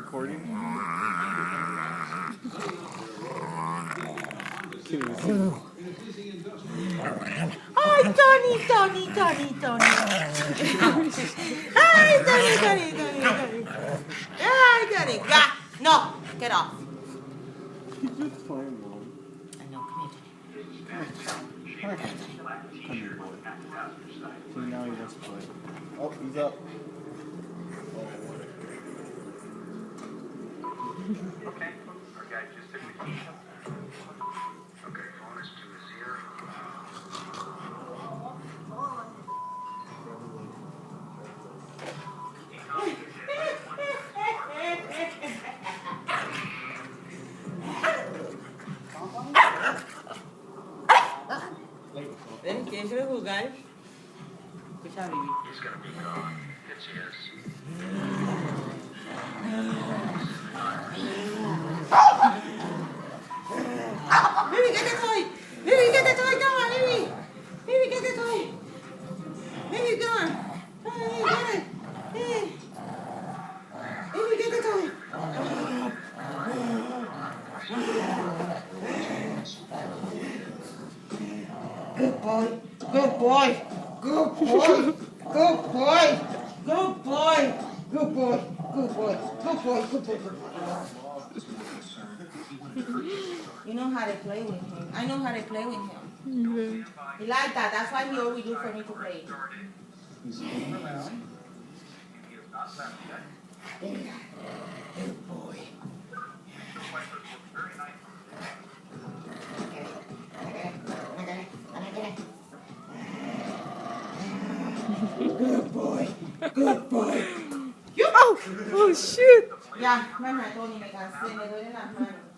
recording? Ay, Tony. Ay, Tony. Ay, Tony. No, get off. He's just playing, Mom. I know, come here, Tony. Come here, boy. See, now he wants to play. Oh, he's up. Okay, our guy just took the key. Okay, phone is to his ear. Ven, ¿quién quiere jugar? Escucha, Bibi. He's gonna be gone. It's his. Bibi, get the toy. Bibi, get the toy. Come on, Bibi. Bibi, get the toy. Bibi, come on. Bibi, get it. Bibi, get the toy. Good boy. Good boy. Good boy. Good boy. Good boy. Good boy. Good boy. Good boy. Good boy. Good boy. You know how to play with him. I know how to play with him. He like that. That's why he always look for me to play. He's moving around. He is not left yet. Good boy. Very nice. Good boy. Good boy. Oh, shit. Ya, me mató ni me cansé, me duelen las manos.